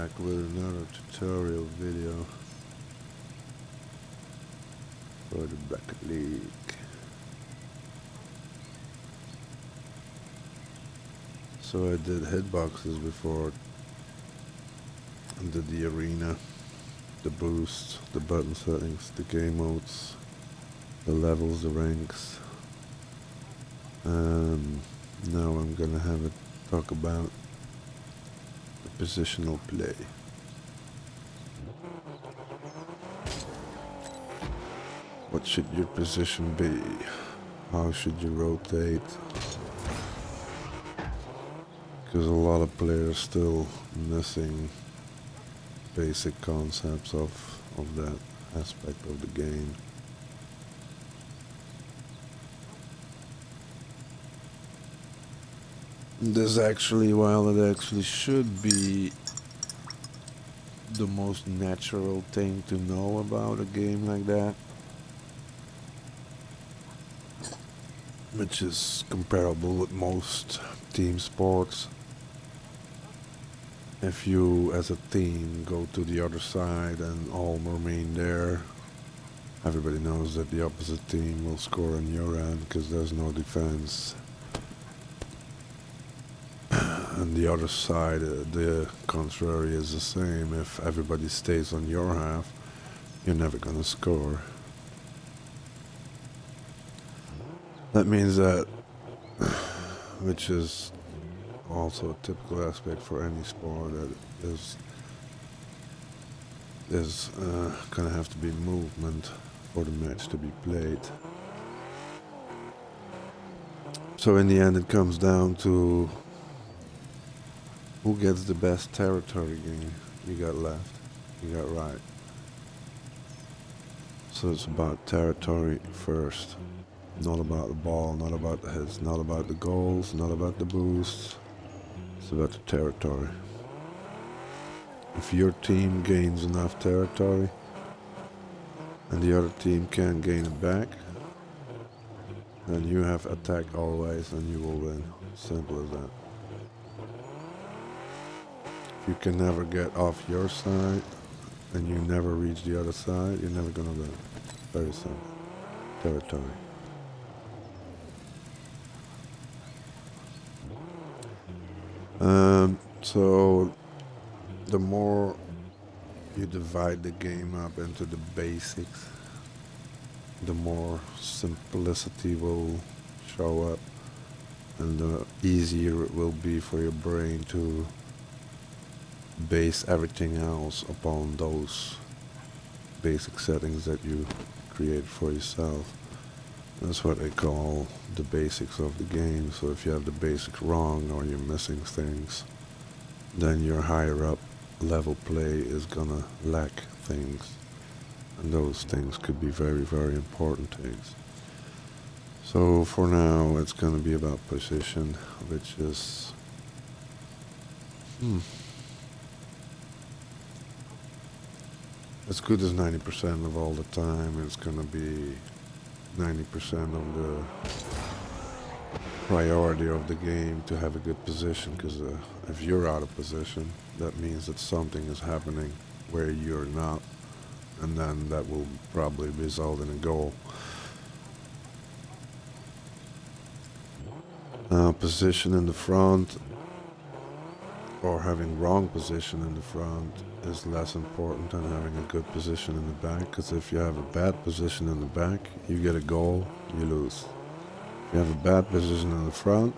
back with another tutorial video for the Bracket League. So I did hitboxes before, and did the arena, the boost, the button settings, the game modes, the levels, the ranks. Now I'm gonna have a talk about the positional play. What should your position be? How should you rotate? Because a lot of players still missing basic concepts of that aspect of the game. This actually, while it actually should be the most natural thing to know about a game like that, which is comparable with most team sports. If you as a team go to the other side and all remain there, everybody knows that the opposite team will score on your end because there's no defense. And the other side, the contrary is the same. If everybody stays on your half, you're never gonna score. That means that, which is also a typical aspect for any sport, that there's gonna have to be movement for the match to be played. So in the end it comes down to who gets the best territory gain. You got left, you got right. So it's about territory first. Not about the ball, not about the hits, not about the goals, not about the boosts. It's about the territory. If your team gains enough territory and the other team can't gain it back, then you have attack always and you will win. Simple as that. If you can never get off your side and you never reach the other side, you're never gonna win. Very simple. Territory. So the more you divide the game up into the basics, the more simplicity will show up and the easier it will be for your brain to base everything else upon those basic settings that you create for yourself. That's what they call the basics of the game. So if you have the basics wrong or you're missing things, then your higher up level play is gonna lack things. And those things could be very, very important things. So for now, it's gonna be about position, which is as good as 90% of all the time. It's gonna be 90% of the priority of the game to have a good position, because if you're out of position, that means that something is happening where you're not, and then that will probably result in a goal. Position in the front or having wrong position in the front is less important than having a good position in the back, because if you have a bad position in the back, you get a goal, you lose. If you have a bad position in the front,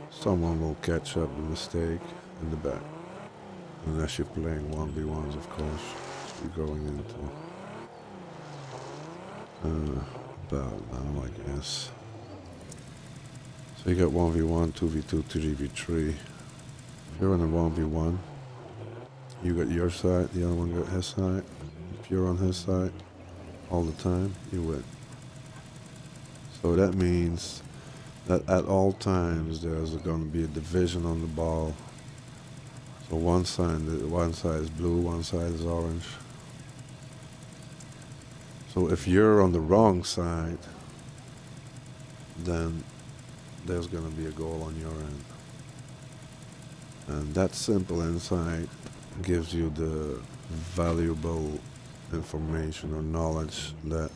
someone will catch up the mistake in the back. Unless you're playing 1v1s, of course, you're going into about now, I guess. So you got 1v1, 2v2, 3v3. If you're on a 1v1, you got your side, the other one got his side. If you're on his side all the time, you win. So that means that at all times there's going to be a division on the ball. So one side is blue, one side is orange. So if you're on the wrong side, then there's going to be a goal on your end. And that's simple inside gives you the valuable information or knowledge that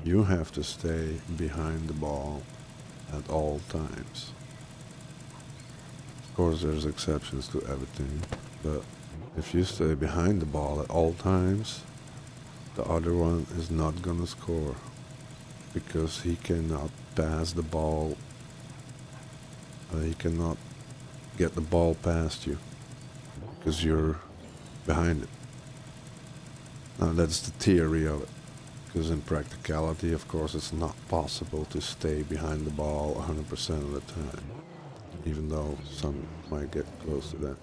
you have to stay behind the ball at all times. Of course, there's exceptions to everything, but if you stay behind the ball at all times, the other one is not gonna score because he cannot pass the ball. He cannot get the ball past you because you're behind it. Now that's the theory of it, because in practicality, of course, it's not possible to stay behind the ball 100% of the time, even though some might get close to that.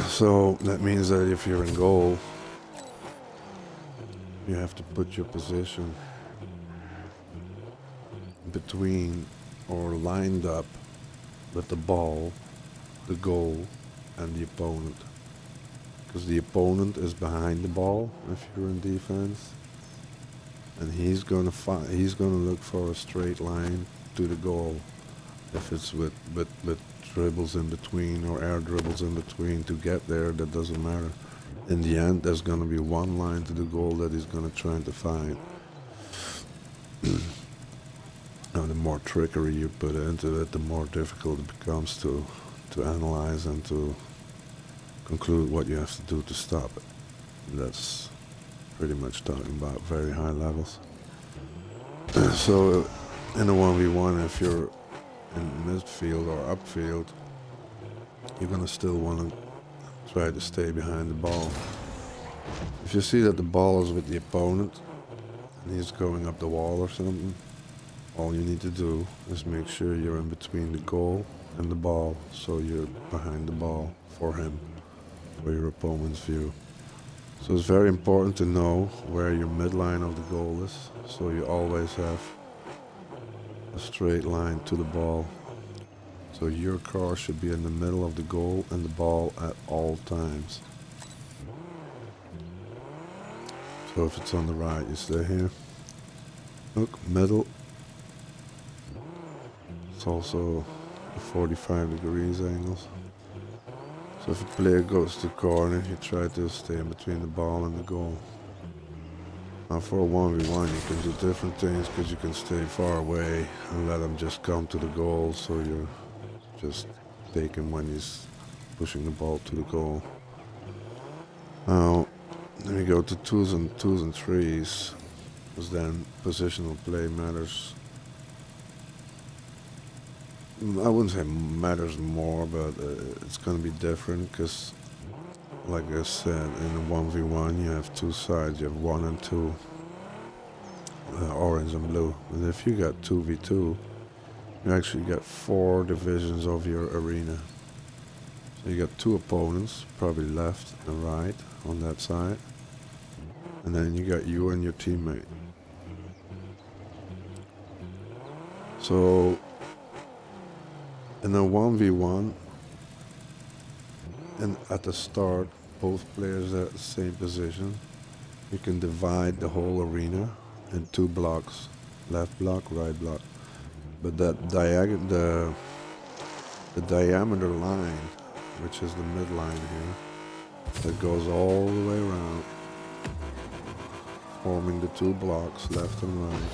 So that means that if you're in goal, you have to put your position between or lined up with the ball, the goal, and the opponent. Because the opponent is behind the ball if you're in defense, and he's gonna look for a straight line to the goal. If it's with dribbles in between or air dribbles in between to get there, that doesn't matter. In the end, there's gonna be one line to the goal that he's gonna try to find. Now, the more trickery you put into it, the more difficult it becomes to analyze and to conclude what you have to do to stop it. That's pretty much talking about very high levels. So in a 1v1, if you're in midfield or upfield, you're gonna still want to try to stay behind the ball. If you see that the ball is with the opponent and he's going up the wall or something, all you need to do is make sure you're in between the goal and the ball, so you're behind the ball for him, for your opponent's view. So it's very important to know where your midline of the goal is, so you always have a straight line to the ball. So your car should be in the middle of the goal and the ball at all times. So if it's on the right, you stay here. Look, middle. It's also a 45 degrees angles. So if a player goes to corner, you try to stay in between the ball and the goal. Now for a 1v1, you can do different things, because you can stay far away and let him just come to the goal, so you're just take him when he's pushing the ball to the goal. Now, let me go to twos and threes, because then positional play matters. I wouldn't say matters more, but it's going to be different, because like I said, in a 1v1 you have two sides, you have 1 and 2, orange and blue. And if you got 2v2, you actually get 4 divisions of your arena. So you got 2 opponents, probably left and right on that side, and then you got you and your teammate. So in a 1v1, and at the start, both players are at the same position, you can divide the whole arena in 2 blocks, left block, right block. But that the diameter line, which is the midline here, that goes all the way around, forming the 2 blocks, left and right.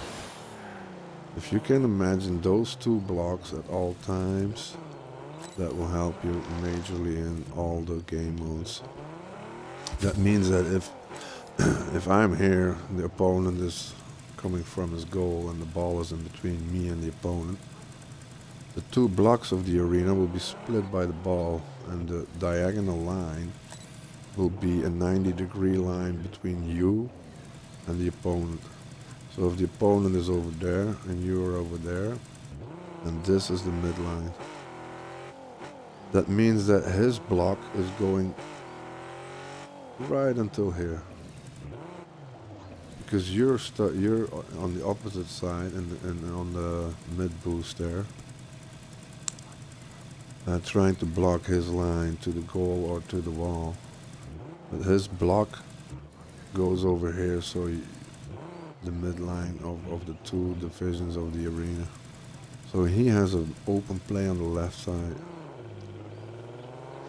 If you can imagine those 2 blocks at all times, that will help you majorly in all the game modes. That means that if I'm here, the opponent is coming from his goal and the ball is in between me and the opponent, the 2 blocks of the arena will be split by the ball, and the diagonal line will be a 90-degree line between you and the opponent. So if the opponent is over there and you are over there, then this is the midline. That means that his block is going right until here, because you're on the opposite side and on the mid boost there, trying to block his line to the goal or to the wall. But his block goes over here, so the midline of the 2 divisions of the arena. So he has an open play on the left side.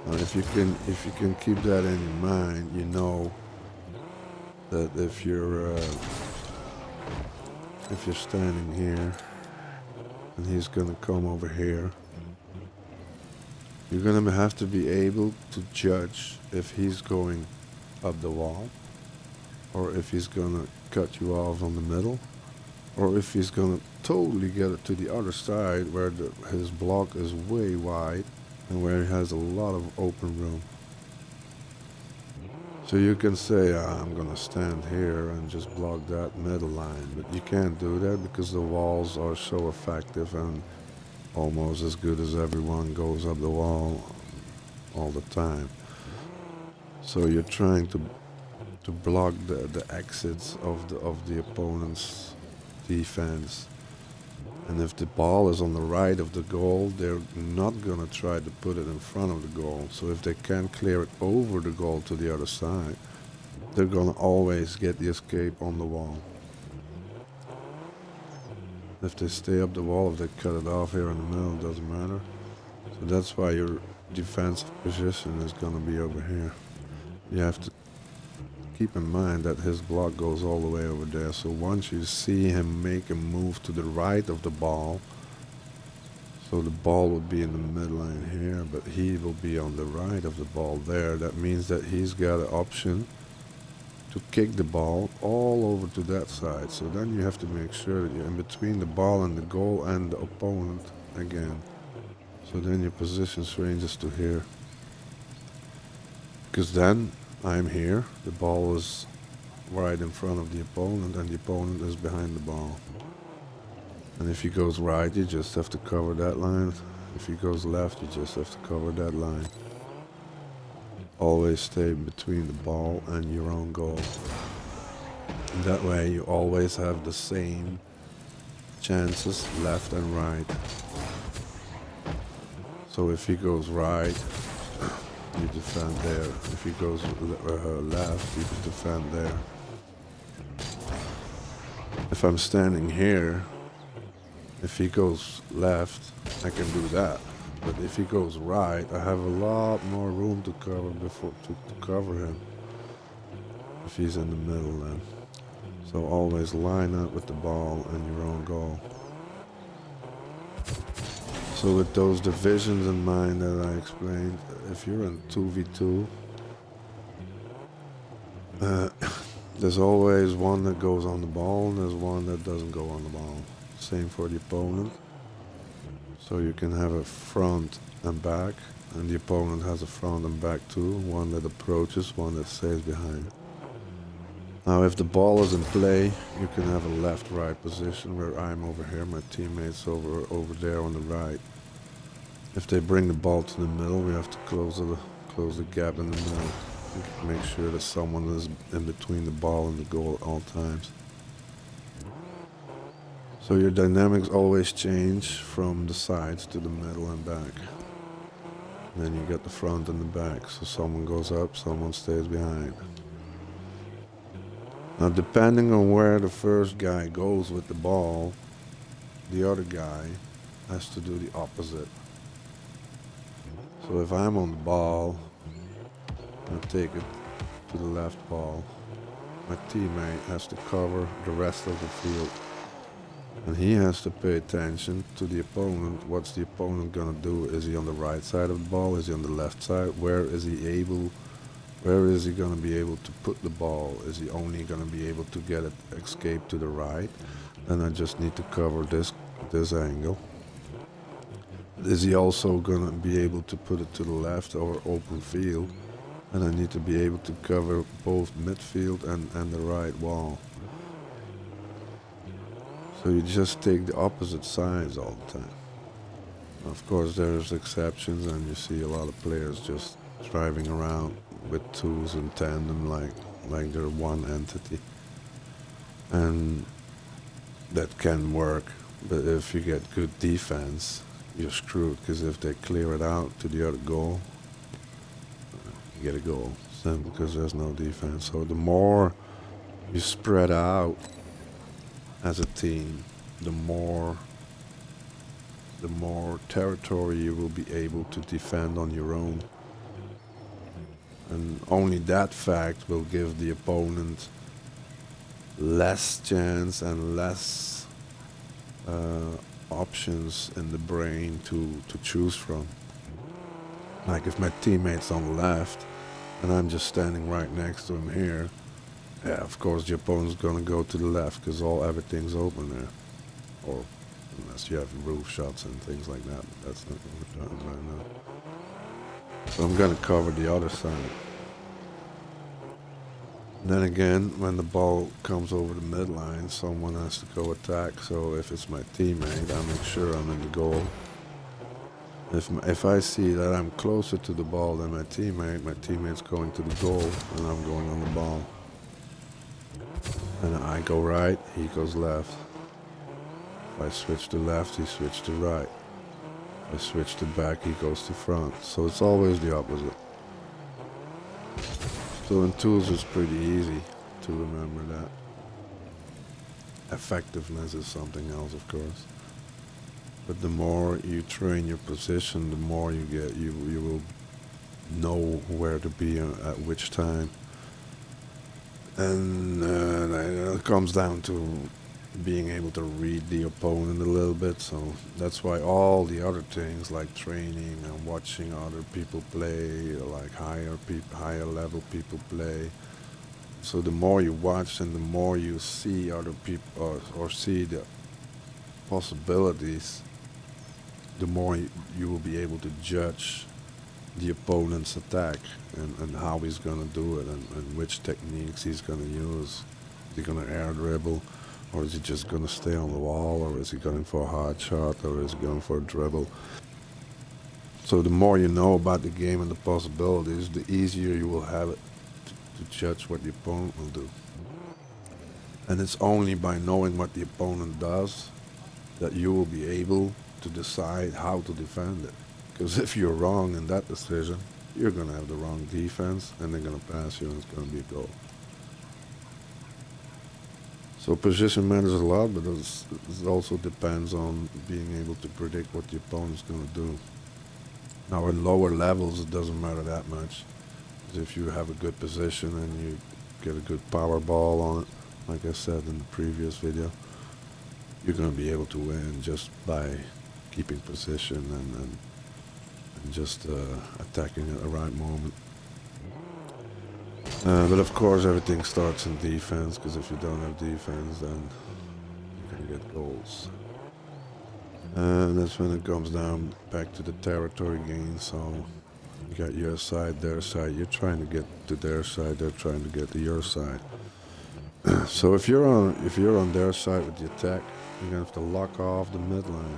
If you can keep that in your mind, you know that if you're standing here and he's gonna come over here, you're gonna have to be able to judge if he's going up the wall, or if he's gonna cut you off on the middle, or if he's gonna totally get it to the other side where his block is way wide and where he has a lot of open room. So you can say, I'm gonna stand here and just block that middle line, but you can't do that because the walls are so effective and almost as good as everyone goes up the wall all the time. So you're trying to block the exits of the opponent's defense. And if the ball is on the right of the goal, they're not going to try to put it in front of the goal. So if they can't clear it over the goal to the other side, they're going to always get the escape on the wall. If they stay up the wall, if they cut it off here in the middle, it doesn't matter. So that's why your defensive position is going to be over here. You have to keep in mind that his block goes all the way over there. So once you see him make a move to the right of the ball, so the ball will be in the midline here, but he will be on the right of the ball there. That means that he's got an option to kick the ball all over to that side. So then you have to make sure that you're in between the ball and the goal and the opponent again. So then your position changes to here. Because then I'm here, the ball is right in front of the opponent and the opponent is behind the ball. And if he goes right, you just have to cover that line. If he goes left, you just have to cover that line. Always stay between the ball and your own goal. And that way you always have the same chances left and right. So if he goes right, you defend there. If he goes left, you can defend there. If I'm standing here, if he goes left, I can do that. But if he goes right, I have a lot more room to cover to cover him. If he's in the middle then. So always line up with the ball and your own goal. So with those divisions in mind that I explained, if you're in 2v2, there's always one that goes on the ball and there's one that doesn't go on the ball. Same for the opponent. So you can have a front and back, and the opponent has a front and back too, one that approaches, one that stays behind. Now if the ball is in play, you can have a left-right position where I'm over here, my teammates over there on the right. If they bring the ball to the middle, we have to close the gap in the middle. Make sure that someone is in between the ball and the goal at all times. So your dynamics always change from the sides to the middle and back. And then you get the front and the back. So someone goes up, someone stays behind. Now depending on where the first guy goes with the ball, the other guy has to do the opposite. So if I'm on the ball, I take it to the left ball. My teammate has to cover the rest of the field. And he has to pay attention to the opponent. What's the opponent gonna do? Is he on the right side of the ball? Is he on the left side? Where is he gonna be able to put the ball? Is he only gonna be able to get it escape to the right? Then I just need to cover this angle. Is he also gonna be able to put it to the left or open field? And I need to be able to cover both midfield and the right wall. So you just take the opposite sides all the time. Of course there's exceptions and you see a lot of players just driving around with twos in tandem like they're one entity. And that can work, but if you get good defense, you're screwed, because if they clear it out to the other goal, you get a goal. Simple, because there's no defense. So the more you spread out as a team, the more territory you will be able to defend on your own. And only that fact will give the opponent less chance and less options in the brain to choose from. Like if my teammate's on the left and I'm just standing right next to him here, yeah, of course the opponent's gonna go to the left because everything's open there. Or unless you have roof shots and things like that, but that's not what we're talking about now. So I'm gonna cover the other side. Then again, when the ball comes over the midline, someone has to go attack. So if it's my teammate, I make sure I'm in the goal. If I see that I'm closer to the ball than my teammate's going to the goal, and I'm going on the ball. And I go right, he goes left. If I switch to left, he switches to right. If I switch to back, he goes to front. So it's always the opposite. So in tools it's pretty easy to remember that. Effectiveness is something else, of course. But the more you train your position, the more you get, you will know where to be at which time. And it comes down to being able to read the opponent a little bit. So that's why all the other things like training and watching other people play, like higher level people play. So the more you watch and the more you see other people or see the possibilities, the more you will be able to judge the opponent's attack and how he's going to do it and which techniques he's going to use. Is he going to air dribble, or is he just going to stay on the wall, or is he going for a hard shot, or is he going for a dribble? So the more you know about the game and the possibilities, the easier you will have it to judge what the opponent will do. And it's only by knowing what the opponent does that you will be able to decide how to defend it. Because if you're wrong in that decision, you're going to have the wrong defense and they're going to pass you and it's going to be a goal. So position matters a lot, but it also depends on being able to predict what the opponent's going to do. Now at lower levels it doesn't matter that much. Because if you have a good position and you get a good power ball on it, like I said in the previous video, you're going to be able to win just by keeping position and just attacking at the right moment. But of course everything starts in defense, because if you don't have defense then you're going to get goals. And that's when it comes down back to the territory gain. So you got your side, their side, you're trying to get to their side, they're trying to get to your side. So if you're on their side with the attack, you're going to have to lock off the midline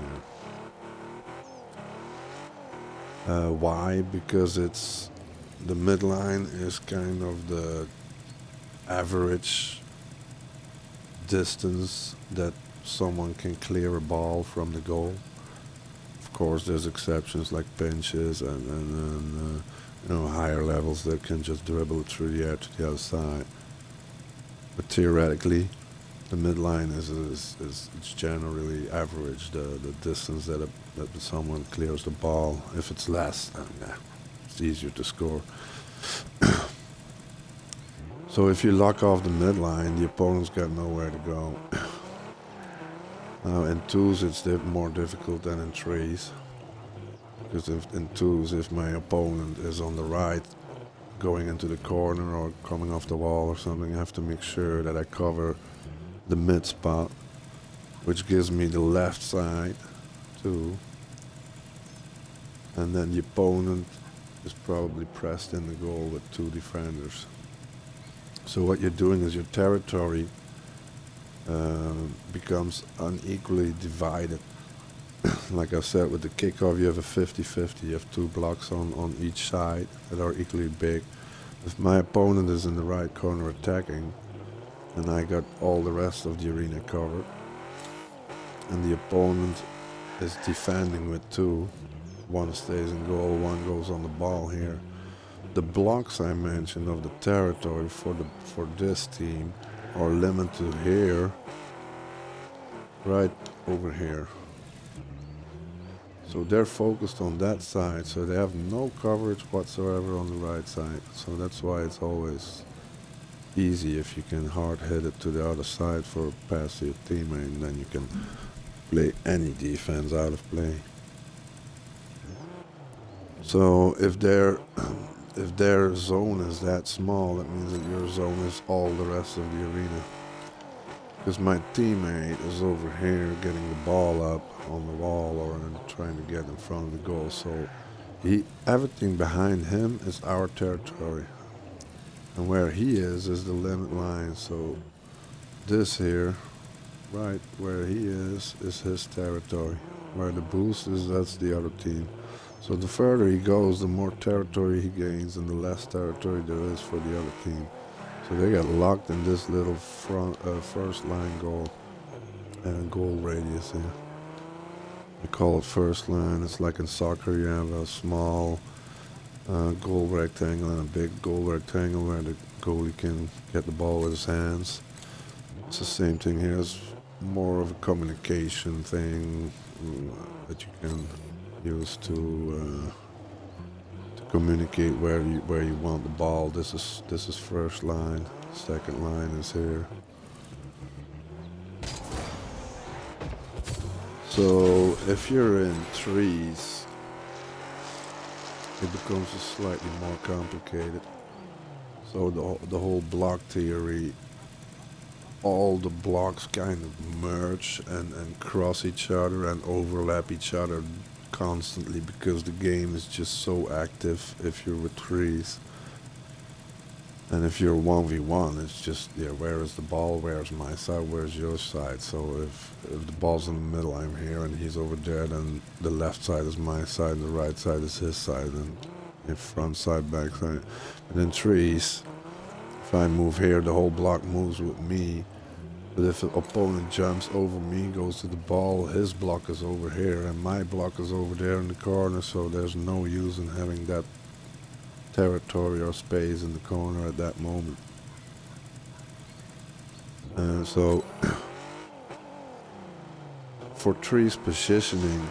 here. Why? Because the midline is kind of the average distance that someone can clear a ball from the goal. Of course, there's exceptions like pinches and higher levels that can just dribble through the air to the other side. But theoretically, the midline is generally average, the distance that someone clears the ball. If it's less, it's easier to score. So if you lock off the midline, the opponent's got nowhere to go. Now in twos it's more difficult than in threes, because in twos, if my opponent is on the right, going into the corner or coming off the wall or something, I have to make sure that I cover the mid spot, which gives me the left side too. And then the opponent is probably pressed in the goal with two defenders. So what you're doing is your territory becomes unequally divided. Like I said, with the kickoff you have a 50-50, you have two blocks on each side that are equally big. If my opponent is in the right corner attacking, and I got all the rest of the arena covered, and the opponent is defending with two, one stays in goal, one goes on the ball here. The blocks I mentioned of the territory for this team are limited here, right over here. So they're focused on that side, so they have no coverage whatsoever on the right side. So that's why it's always easy if you can hard hit it to the other side for a pass to your teammate, and then you can play any defense out of play. So if their zone is that small, that means that your zone is all the rest of the arena. Because my teammate is over here getting the ball up on the wall or trying to get in front of the goal. So everything behind him is our territory. And where he is the limit line. So this here, right where he is his territory. Where the boost is, that's the other team. So the further he goes, the more territory he gains and the less territory there is for the other team. So they get locked in this little first line goal radius here. We call it first line. It's like in soccer, you have a small goal rectangle and a big goal rectangle where the goalie can get the ball with his hands. It's the same thing here. It's more of a communication thing that you can use to communicate where you want the ball. This is first line. Second line is here. So if you're in trees, it becomes slightly more complicated. So the whole block theory, all the blocks kind of merge and cross each other and overlap each other constantly because the game is just so active if you're with trees. And if you're 1v1, it's just, yeah, where is the ball, where's my side, where's your side? So if the ball's in the middle, I'm here, and he's over there, then the left side is my side, and the right side is his side, and if front side, back side. And in trees, if I move here, the whole block moves with me. But if the opponent jumps over me, goes to the ball, his block is over here, and my block is over there in the corner, so there's no use in having that territory or space in the corner at that moment. So for trees positioning,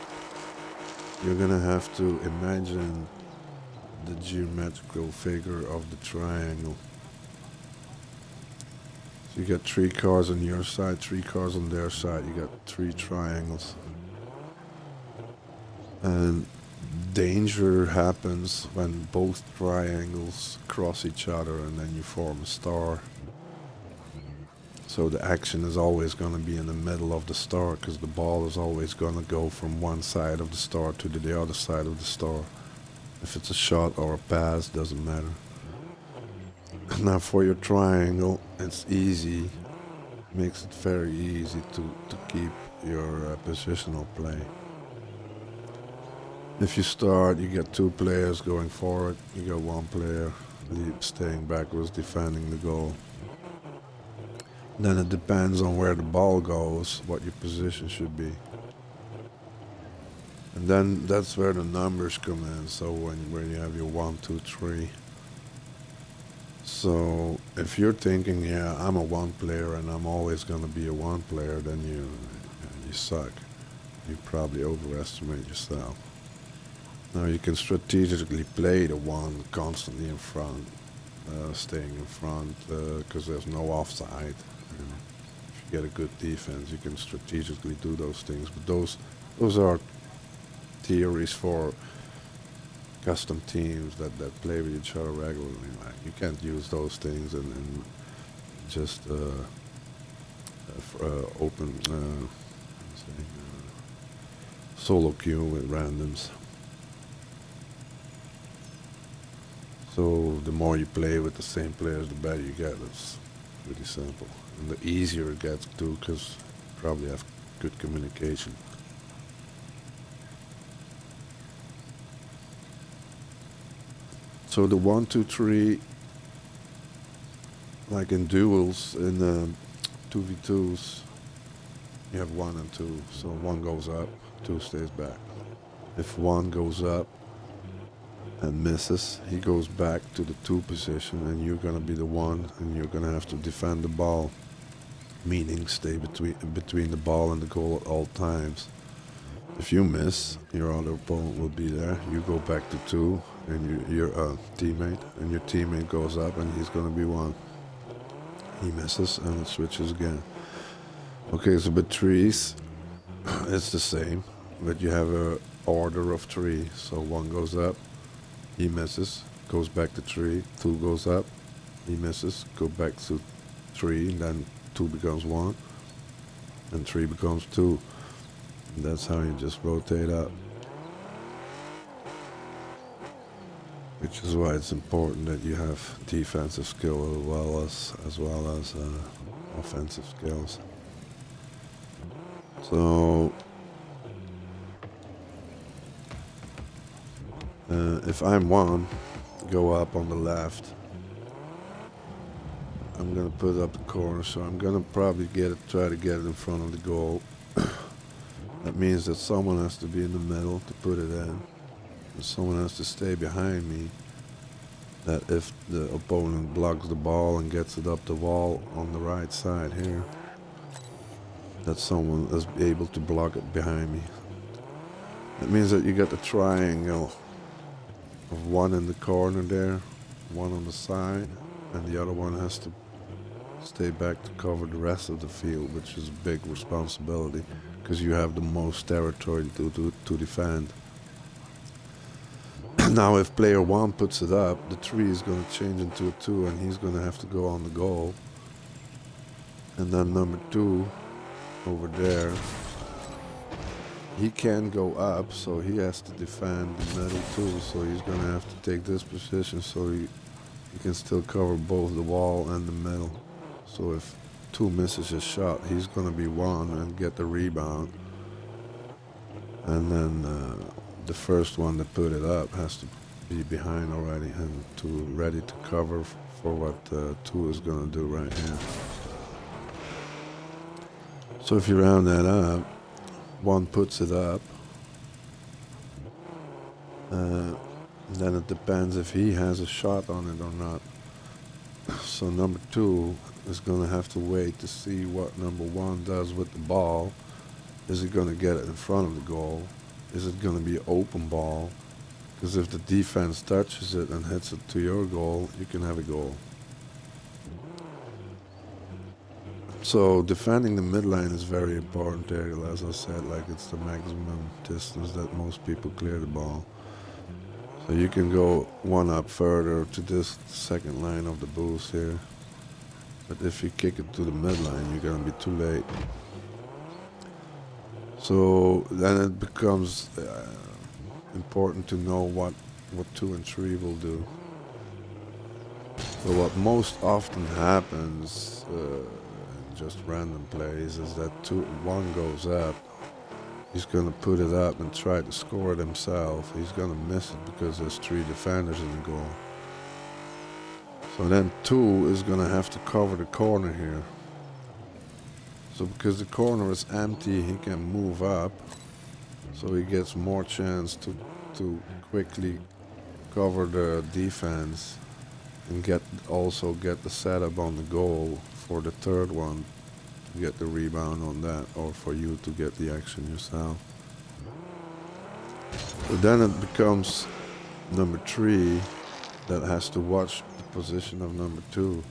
you're gonna have to imagine the geometrical figure of the triangle. So you got 3 cars on your side, 3 cars on their side, you got 3 triangles. And danger happens when both triangles cross each other and then you form a star. So the action is always going to be in the middle of the star because the ball is always going to go from one side of the star to the other side of the star. If it's a shot or a pass, doesn't matter. Now for your triangle, it's easy, makes it very easy to keep your positional play. If you start, you get 2 players going forward, you got 1 player staying backwards, defending the goal. Then it depends on where the ball goes, what your position should be. And then that's where the numbers come in, so when you have your 1, 2, 3. So if you're thinking, yeah, I'm a 1 player and I'm always going to be a 1 player, then you suck. You probably overestimate yourself. Now you can strategically play the 1 constantly in front, staying in front, because there's no offside. And if you get a good defense, you can strategically do those things. But those are theories for custom teams that play with each other regularly. Like, you can't use those things and just open solo queue with randoms. So the more you play with the same players, the better you get. It's pretty simple. And the easier it gets too, because you probably have good communication. So the 1, 2, 3, like in duels, in 2v2s, you have 1 and 2. So 1 goes up, 2 stays back. If 1 goes up and misses, he goes back to the 2 position, and you're gonna be the 1, and you're gonna have to defend the ball, meaning stay between the ball and the goal at all times. If you miss, your other opponent will be there. You go back to 2, and your teammate, and your teammate goes up, and he's gonna be 1. He misses, and it switches again. Okay, so with trees, it's the same, but you have a order of 3. So 1 goes up, he misses, goes back to 3. 2 goes up, he misses, go back to 3, and then 2 becomes 1, and 3 becomes 2. And that's how you just rotate up. Which is why it's important that you have defensive skill as well as offensive skills. So if I'm 1, go up on the left. I'm gonna put up the corner, so I'm gonna probably try to get it in front of the goal. That means that someone has to be in the middle to put it in. And someone has to stay behind me. That if the opponent blocks the ball and gets it up the wall on the right side here, that someone is able to block it behind me. That means that you got the triangle of 1 in the corner there, 1 on the side, and the other one has to stay back to cover the rest of the field, which is a big responsibility because you have the most territory to defend. Now if player 1 puts it up, the 3 is going to change into a 2, and he's going to have to go on the goal. And then number 2 over there, he can go up, so he has to defend the middle too, so he's going to have to take this position so he can still cover both the wall and the middle. So if 2 misses his shot, he's going to be 1 and get the rebound. And then the first one that put it up has to be behind already and ready to cover for what 2 is going to do right here. So if you round that up, 1 puts it up, then it depends if he has a shot on it or not. So number 2 is going to have to wait to see what number 1 does with the ball. Is it going to get it in front of the goal? Is it going to be open ball? Because if the defense touches it and hits it to your goal, you can have a goal. So defending the midline is very important there. As I said, like it's the maximum distance that most people clear the ball. So you can go 1 up further to this second line of the boost here. But if you kick it to the midline, you're going to be too late. So then it becomes important to know what 2 and 3 will do. So what most often happens just random plays is that 1 goes up, he's going to put it up and try to score it himself. He's going to miss it because there's 3 defenders in the goal. So then 2 is going to have to cover the corner here. So because the corner is empty, he can move up, so he gets more chance to quickly cover the defense and also get the setup on the goal for the third one to get the rebound on that, or for you to get the action yourself. But then it becomes number 3 that has to watch the position of number 2.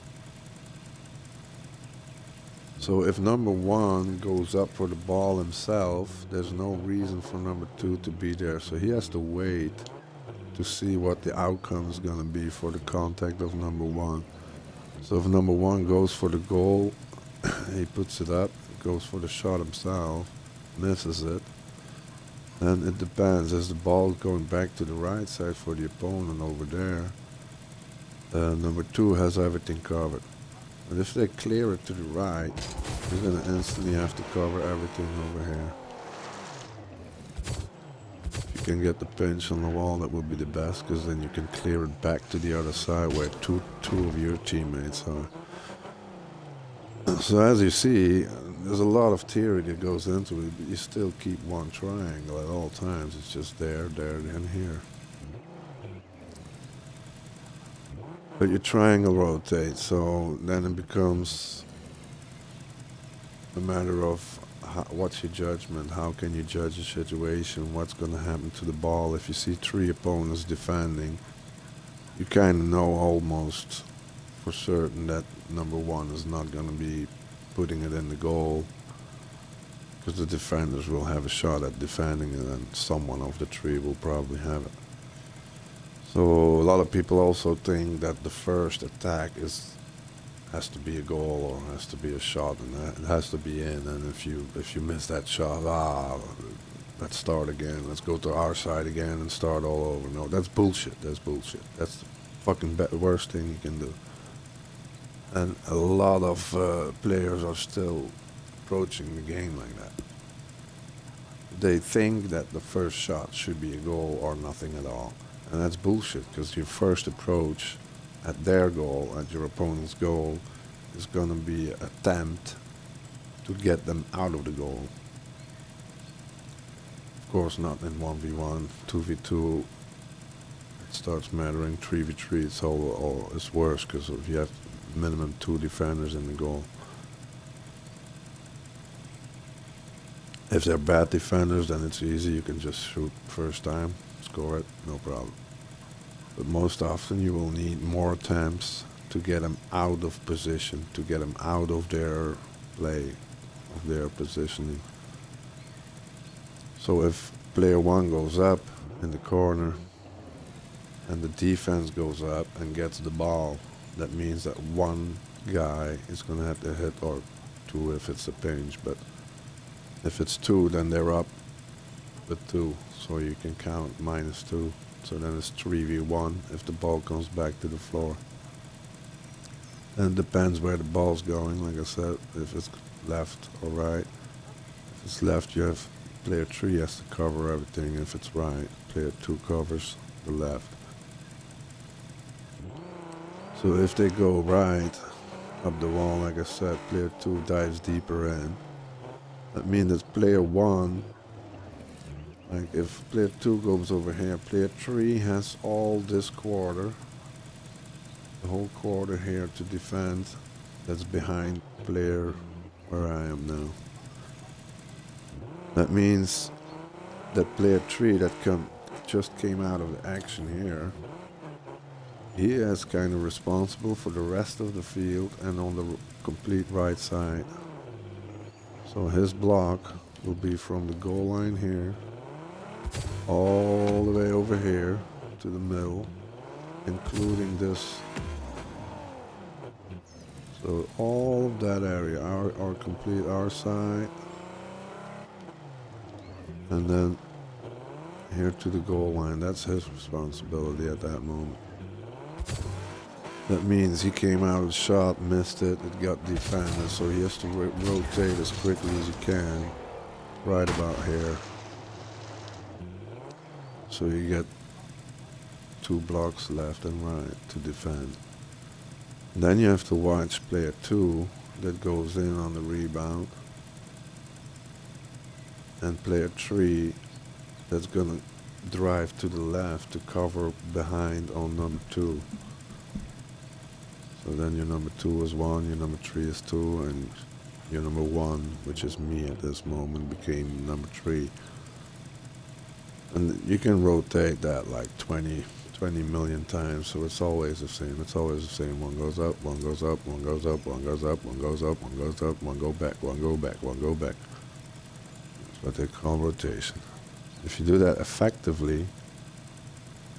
So if number 1 goes up for the ball himself, there's no reason for number 2 to be there. So he has to wait to see what the outcome is going to be for the contact of number 1. So if number 1 goes for the goal, he puts it up, goes for the shot himself, misses it. And it depends, as the ball going back to the right side for the opponent over there, number 2 has everything covered. But if they clear it to the right, you're going to instantly have to cover everything over here. If you can get the pinch on the wall, that would be the best, because then you can clear it back to the other side where two of your teammates are. So as you see, there's a lot of theory that goes into it, but you still keep 1 triangle at all times. It's just there, and here. But your triangle rotates, so then it becomes a matter of what's your judgment? How can you judge a situation? What's going to happen to the ball? If you see three opponents defending, you kind of know almost for certain that number one is not going to be putting it in the goal, because the defenders will have a shot at defending it and someone of the three will probably have it. So a lot of people also think that the first attack has to be a goal or has to be a shot, and it has to be in. And if you miss that shot, let's start again. Let's go to our side again and start all over. No, that's bullshit. That's bullshit. That's the fucking worst thing you can do. And a lot of players are still approaching the game like that. They think that the first shot should be a goal or nothing at all. And that's bullshit, because your first approach at their goal, at your opponent's goal, is going to be an attempt to get them out of the goal. Of course, not in 1v1, 2v2. It starts mattering. 3v3, it's worse, because if you have minimum 2 defenders in the goal. If they're bad defenders, then it's easy. You can just shoot first time, score it, no problem. But most often you will need more attempts to get them out of position, to get them out of their play, of their positioning. So if player 1 goes up in the corner and the defense goes up and gets the ball, that means that one guy is going to have to hit, or 2 if it's a pinch, but if it's 2, then they're up with 2, so you can count -2. So then it's 3v1 if the ball comes back to the floor. And it depends where the ball's going, like I said, if it's left or right. If it's left, you have player 3 has to cover everything. If it's right, player 2 covers the left. So if they go right up the wall, like I said, player 2 dives deeper in. That means that player 1, like if player 2 goes over here, player 3 has all this quarter, the whole quarter here to defend, that's behind player where I am now. That means that player 3 that just came out of the action here, he is kind of responsible for the rest of the field and on the complete right side. So his block will be from the goal line here all the way over here to the middle, including this. So all of that area, our complete our side, and then here to the goal line. That's his responsibility at that moment. That means he came out of the shot, missed it, it got defended, so he has to rotate as quickly as he can, right about here. So you get 2 blocks left and right to defend. Then you have to watch player 2 that goes in on the rebound, and player 3 that's gonna drive to the left to cover behind on number 2. So then your number 2 is 1, your number 3 is 2, and your number 1, which is me at this moment, became number 3. And you can rotate that like 20 million times, so it's always the same. It's always the same. One goes up, one goes up, one goes up, one goes up, one goes up, one goes up, one go back, one go back, one go back. That's what they call rotation. If you do that effectively,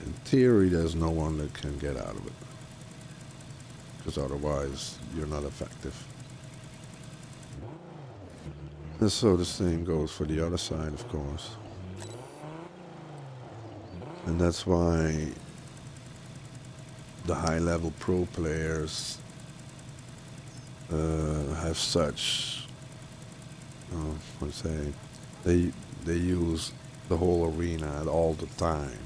in theory, there's no one that can get out of it, because otherwise you're not effective. And so the same goes for the other side, of course. And that's why the high-level pro players have such, they use the whole arena all the time.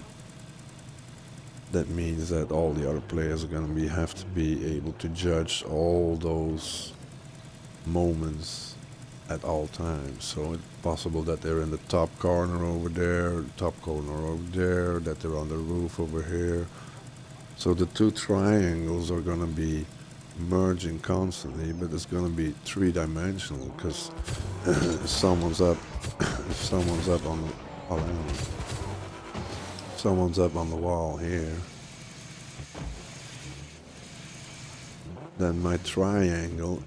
That means that all the other players are going to have to be able to judge all those moments at all times. So it's possible that they're in the top corner over there, top corner over there, that they're on the roof over here. So the 2 triangles are going to be merging constantly, but it's gonna be three-dimensional because if someone's up, if someone's up on the, oh, hang on. Someone's up on the wall here, then my triangle,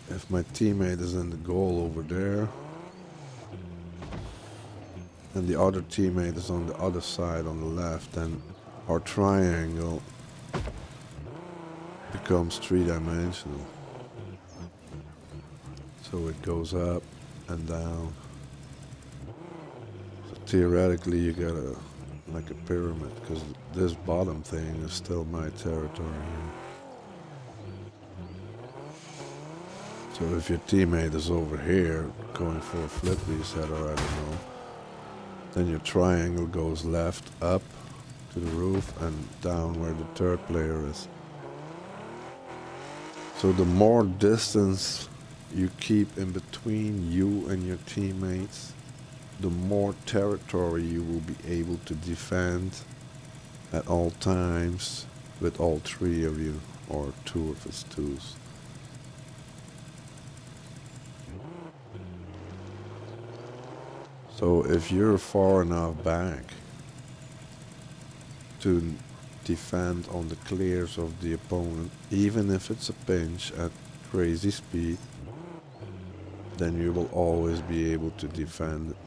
if my teammate is in the goal over there, and the other teammate is on the other side on the left, then our triangle becomes three-dimensional. So it goes up and down. So theoretically you got like a pyramid, because this bottom thing is still my territory here. So if your teammate is over here going for a flip reset, or I don't know, then your triangle goes left up to the roof and down where the third player is. So the more distance you keep in between you and your teammates, the more territory you will be able to defend at all times with all three of you, or two if it's twos. So if you're far enough back to defend on the clears of the opponent, even if it's a pinch at crazy speed, then you will always be able to defend it.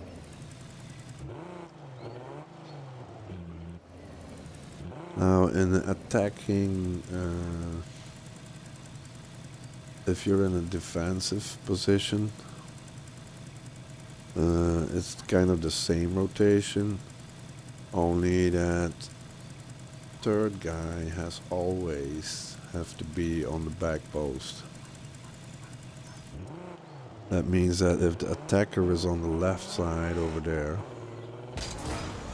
Now in attacking, if you're in a defensive position, it's kind of the same rotation, only that third guy has always have to be on the back post. That means that if the attacker is on the left side over there,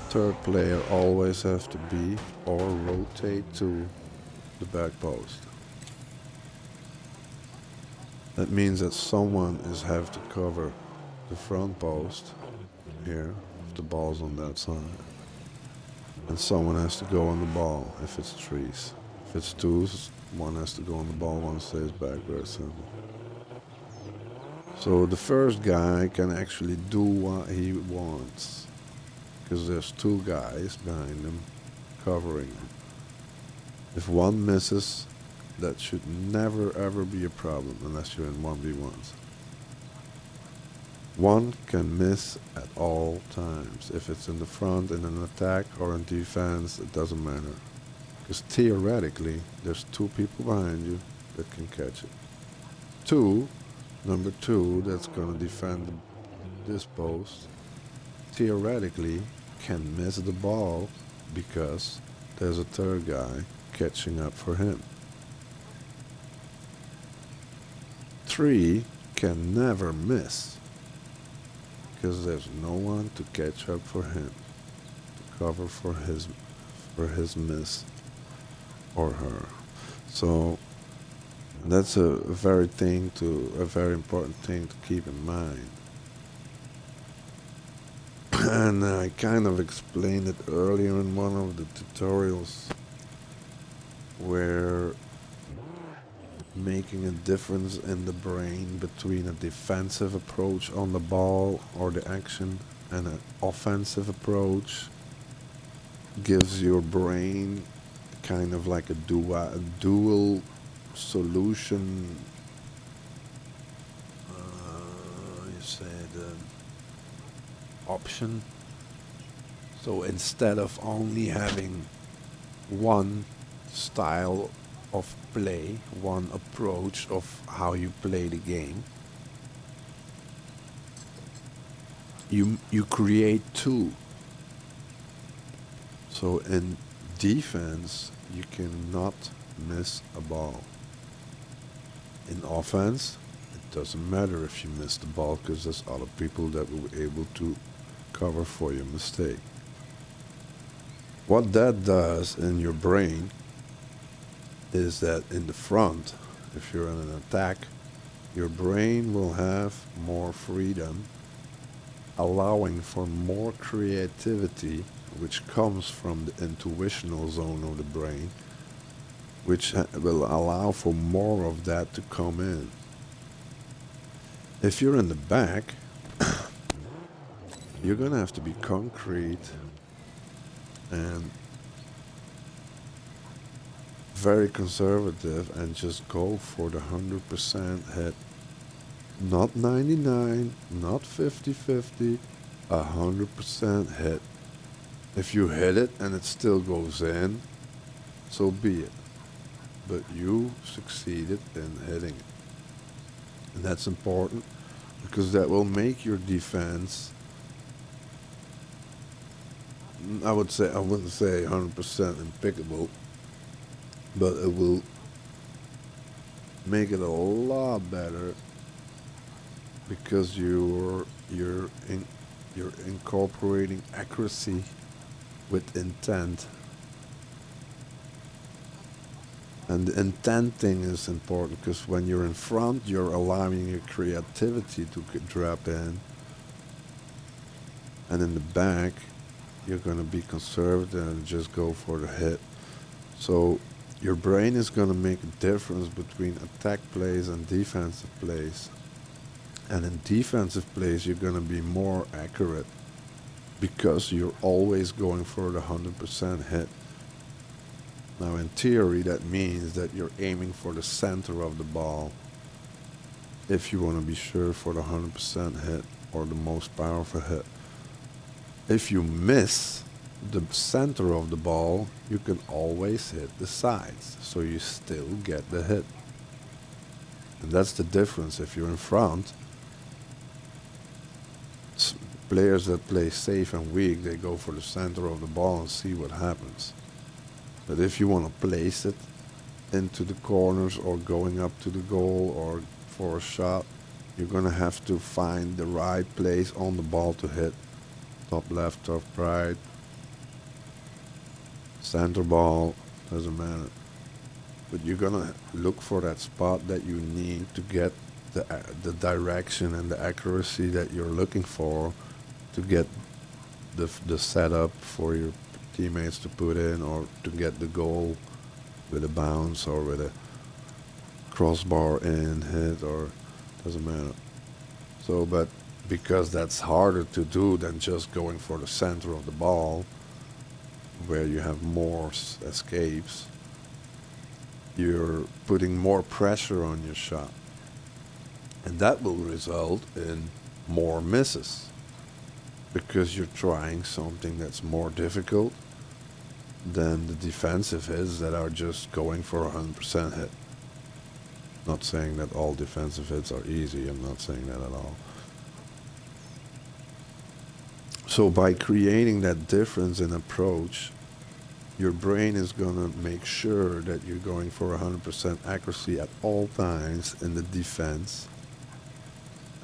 third player always have to be or rotate to the back post. That means that someone is have to cover the front post here if the ball's on that side, and someone has to go on the ball if it's threes. If it's twos, one has to go on the ball, one stays back. Very simple. So the first guy can actually do what he wants, because there's two guys behind him covering him. If one misses, that should never ever be a problem unless you're in 1v1s. One can miss at all times. If it's in the front, in an attack, or in defense, it doesn't matter. Because theoretically, there's two people behind you that can catch it. Number two, that's going to defend this post, theoretically can miss the ball because there's a third guy catching up for him. 3 can never miss because there's no one to catch up for him, to cover for his miss or her. So that's a very important thing to keep in mind. And I kind of explained it earlier in one of the tutorials, where making a difference in the brain between a defensive approach on the ball or the action and an offensive approach gives your brain kind of like a dual solution, option. So instead of only having one style of play, one approach of how you play the game, you create two. So in defense, you cannot miss a ball. In offense, it doesn't matter if you miss the ball because there's other people that will be able to cover for your mistake. What that does in your brain is that in the front, if you're in an attack, your brain will have more freedom, allowing for more creativity, which comes from the intuitional zone of the brain, which will allow for more of that to come in. If you're in the back, you're gonna have to be concrete and very conservative and just go for the 100% hit. Not 99, not 50-50, 100% hit. If you hit it and it still goes in, so be it. But you succeeded in hitting it. And that's important because that will make your defense, I wouldn't say 100% impeccable, but it will make it a lot better because you're incorporating accuracy with intent. And the intent thing is important because when you're in front, you're allowing your creativity to drop in, and in the back, you're going to be conservative and just go for the hit. So your brain is going to make a difference between attack plays and defensive plays. And in defensive plays, you're going to be more accurate because you're always going for the 100% hit. Now, in theory, that means that you're aiming for the center of the ball if you want to be sure for the 100% hit or the most powerful hit. If you miss the center of the ball, you can always hit the sides, so you still get the hit. And that's the difference. If you're in front, players that play safe and weak, they go for the center of the ball and see what happens. But if you want to place it into the corners or going up to the goal or for a shot, you're going to have to find the right place on the ball to hit. Top left, top right, center ball, doesn't matter. But you're going to look for that spot that you need to get the direction and the accuracy that you're looking for to get the setup for your teammates to put in or to get the goal with a bounce or with a crossbar in hit, or doesn't matter. So, but because that's harder to do than just going for the center of the ball where you have more escapes, you're putting more pressure on your shot, and that will result in more misses because you're trying something that's more difficult than the defensive hits that are just going for a 100% hit. Not saying that all defensive hits are easy, I'm not saying that at all. So by creating that difference in approach, your brain is going to make sure that you're going for 100% accuracy at all times in the defense.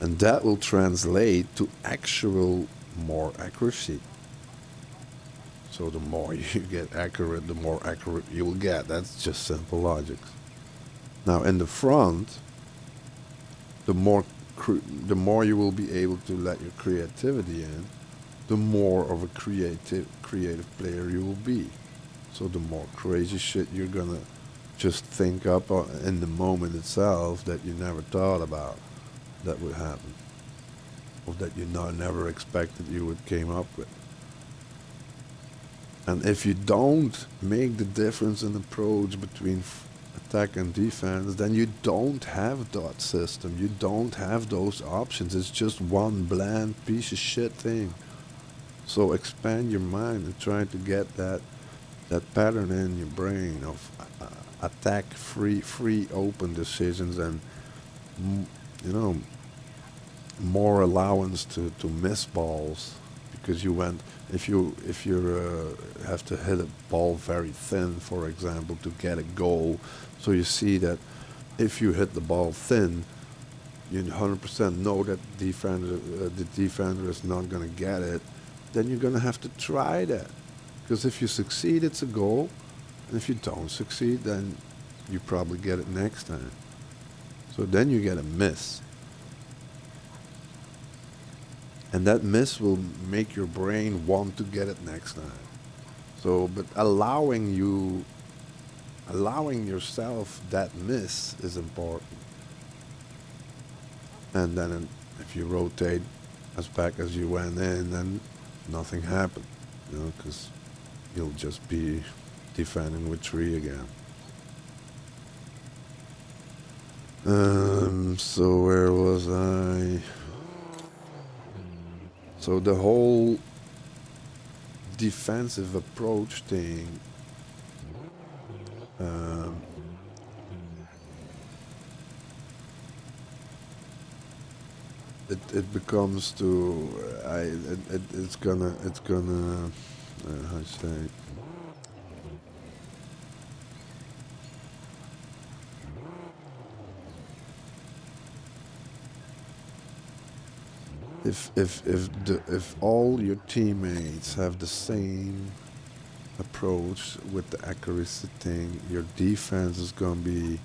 And that will translate to actual more accuracy. So the more you get accurate, the more accurate you will get. That's just simple logic. Now in the front, the more the more you will be able to let your creativity in, the more of a creative player you will be. So the more crazy shit you're gonna just think up in the moment itself that you never thought about that would happen, or that you never expected you would came up with. And if you don't make the difference in approach between attack and defense, then you don't have that system. You don't have those options. It's just one bland piece of shit thing. So expand your mind and try to get that pattern in your brain of attack free open decisions and you know, more allowance to miss balls, because you went if you have to hit a ball very thin, for example, to get a goal. So you see that if you hit the ball thin, you 100% know that the defender is not going to get it. Then you're going to have to try that, because if you succeed, it's a goal, and if you don't succeed, then you probably get it next time. So then you get a miss. And that miss will make your brain want to get it next time. So, but allowing yourself that miss is important. And then if you rotate as back as you went in, then nothing happened, because you'll just be defending with 3 again. So where was I? So the whole defensive approach thing, um, it becomes to it's gonna how to say, if all your teammates have the same approach with the accuracy thing, your defense is gonna be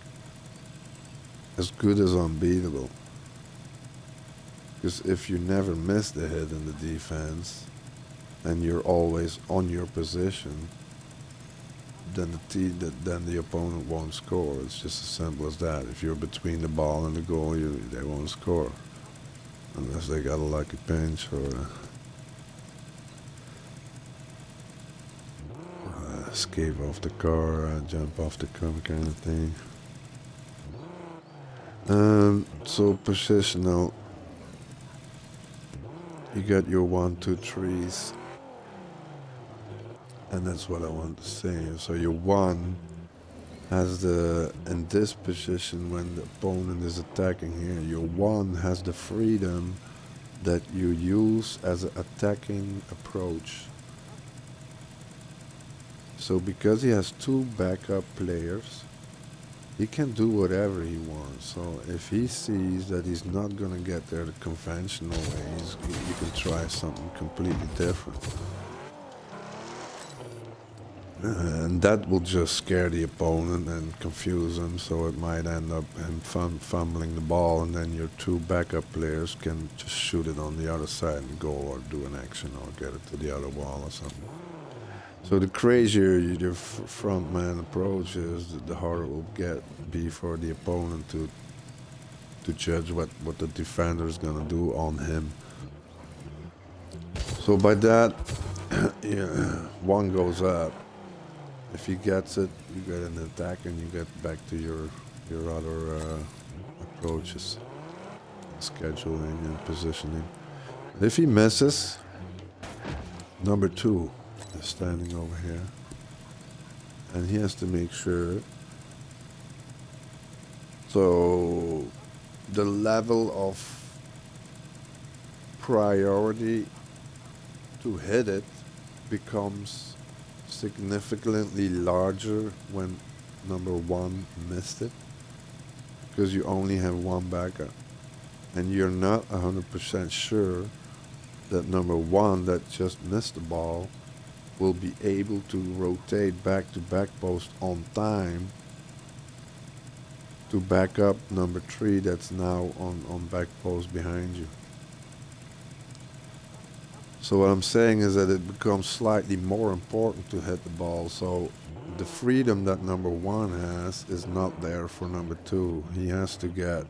as good as unbeatable. Because if you never miss the hit in the defense and you're always on your position, then then the opponent won't score. It's just as simple as that. If you're between the ball and the goal, they won't score unless they got a lucky pinch or escape off the car, jump off the car kind of thing. So positional, you got your 1, 2, 3s, and that's what I want to say. So your 1 has in this position when the opponent is attacking here, your 1 has the freedom that you use as an attacking approach. So because he has 2 backup players, he can do whatever he wants. So if he sees that he's not gonna get there the conventional way, you can try something completely different. And that will just scare the opponent and confuse him, so it might end up him fumbling the ball, and then your 2 backup players can just shoot it on the other side and go or do an action or get it to the other wall or something. So the crazier your front man approach is, the harder it will be for the opponent to judge what the defender is gonna do on him. So by that, 1 goes up. If he gets it, you get an attack and you get back to your other approaches, scheduling and positioning. If he misses, number 2 is standing over here, and he has to make sure. So the level of priority to hit it becomes significantly larger when number 1 missed it, because you only have 1 backup, and you're not 100% sure that number 1 that just missed the ball will be able to rotate back to back post on time to back up number 3 that's now on back post behind you. So what I'm saying is that it becomes slightly more important to hit the ball. So the freedom that number 1 has is not there for number 2. He has to get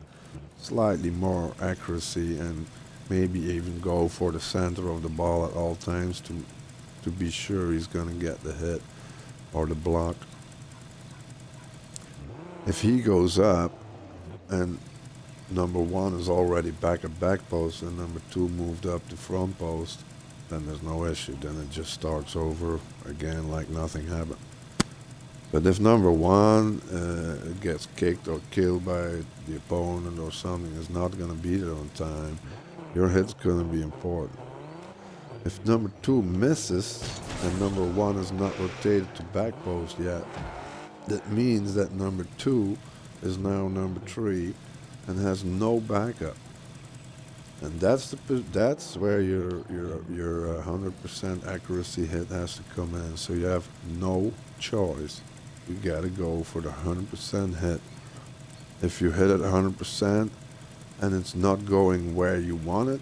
slightly more accuracy and maybe even go for the center of the ball at all times to be sure he's going to get the hit or the block. If he goes up and number 1 is already back at back post and number 2 moved up to front post, then there's no issue. Then it just starts over again like nothing happened. But if number 1 gets kicked or killed by the opponent or something, is not going to be there on time, your hit's going to be important. If number 2 misses and number 1 is not rotated to back post yet, that means that number 2 is now number 3 and has no backup. And that's where your 100% accuracy hit has to come in. So you have no choice. You gotta go for the 100% hit. If you hit it 100% and it's not going where you want it,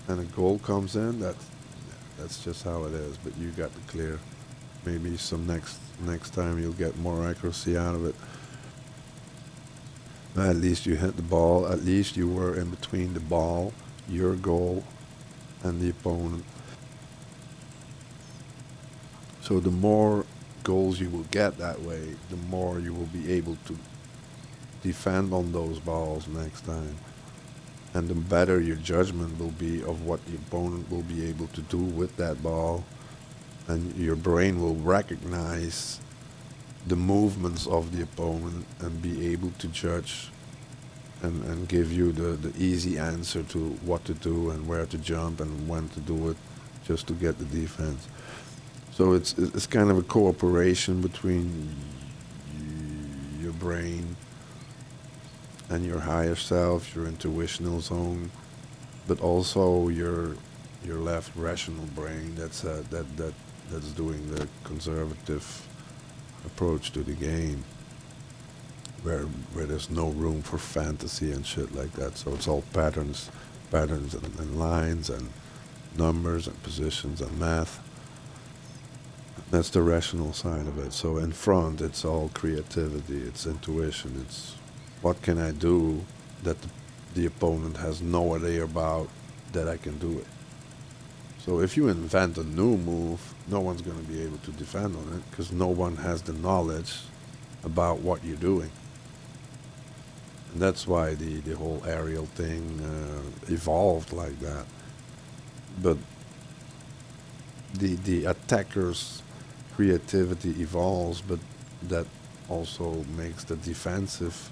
and a goal comes in, that's just how it is. But you got to clear. maybe some next time you'll get more accuracy out of it. But at least you hit the ball. At least you were in between the ball, your goal, and the opponent. So the more goals you will get that way, the more you will be able to defend on those balls next time. And the better your judgment will be of what the opponent will be able to do with that ball. And your brain will recognize the movements of the opponent and be able to judge and give you the easy answer to what to do and where to jump and when to do it just to get the defense. So it's kind of a cooperation between your brain and your higher self, your intuitional zone, but also your left rational brain that's doing the conservative approach to the game, where there's no room for fantasy and shit like that. So it's all patterns and lines and numbers and positions and math. That's the rational side of it. So in front, it's all creativity, it's intuition, it's what can I do that the opponent has no idea about that I can do it. So if you invent a new move, no one's going to be able to defend on it because no one has the knowledge about what you're doing. And that's why the whole aerial thing evolved like that. But the attacker's creativity evolves, but that also makes the defensive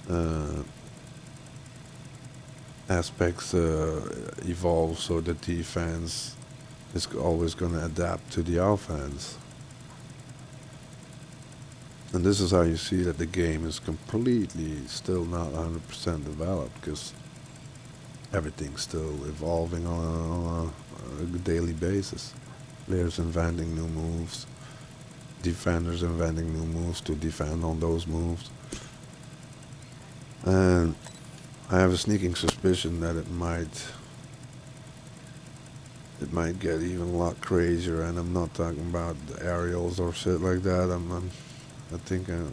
uh, aspects evolve, so the defense is always going to adapt to the offense. And this is how you see that the game is completely still not 100% developed because everything's still evolving on a daily basis. Players inventing new moves, defenders inventing new moves to defend on those moves. And I have a sneaking suspicion that it might get even a lot crazier, and I'm not talking about the aerials or shit like that. I think it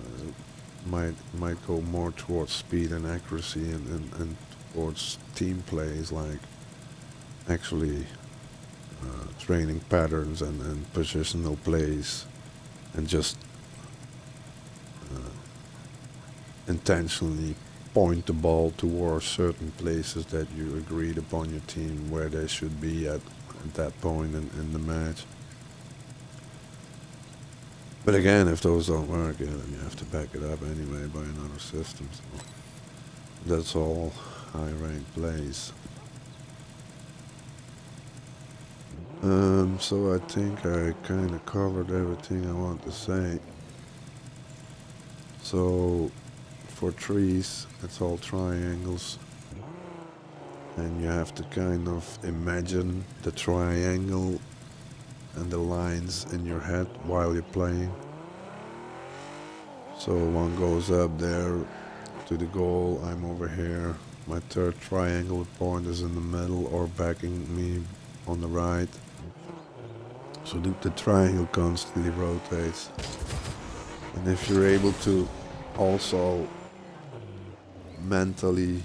might go more towards speed and accuracy and towards team plays, like actually training patterns and positional plays, and just uh, intentionally point the ball towards certain places that you agreed upon your team where they should be at that point in the match. But again, if those don't work, yeah, then you have to back it up anyway by another system. So that's all high rank plays. So I think I kind of covered everything I want to say. So for trees, it's all triangles, and you have to kind of imagine the triangle and the lines in your head while you're playing. So one goes up there to the goal, I'm over here. My third triangle point is in the middle or backing me on the right. So the triangle constantly rotates. And if you're able to also mentally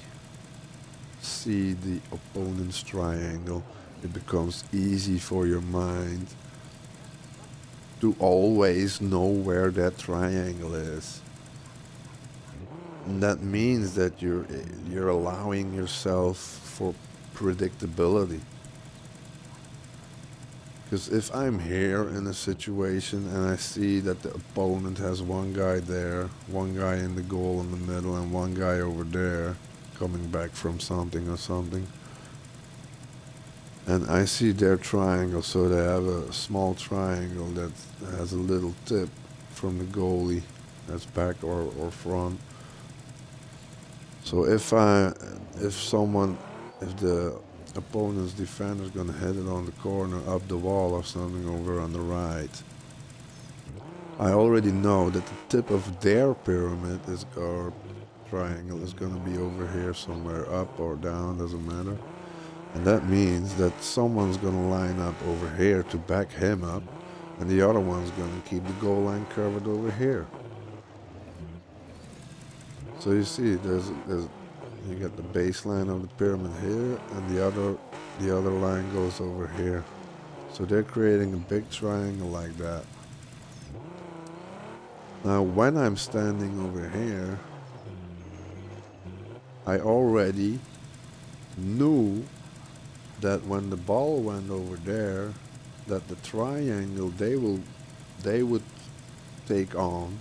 see the opponent's triangle, it becomes easy for your mind to always know where that triangle is. And that means that you're allowing yourself for predictability. Because if I'm here in a situation and I see that the opponent has one guy there, one guy in the goal in the middle, and one guy over there coming back from something or something, and I see their triangle, so they have a small triangle that has a little tip from the goalie that's back or front. So if the opponent's defender is gonna hit it on the corner, up the wall or something over on the right, I already know that the tip of their pyramid is or triangle is gonna be over here somewhere, up or down, doesn't matter. And that means that someone's gonna line up over here to back him up, And the other one's going to keep the goal line covered over here. So you see, there's you got the baseline of the pyramid here, and the other line goes over here. So they're creating a big triangle like that. Now, when I'm standing over here, I already knew that when the ball went over there, that the triangle they would take on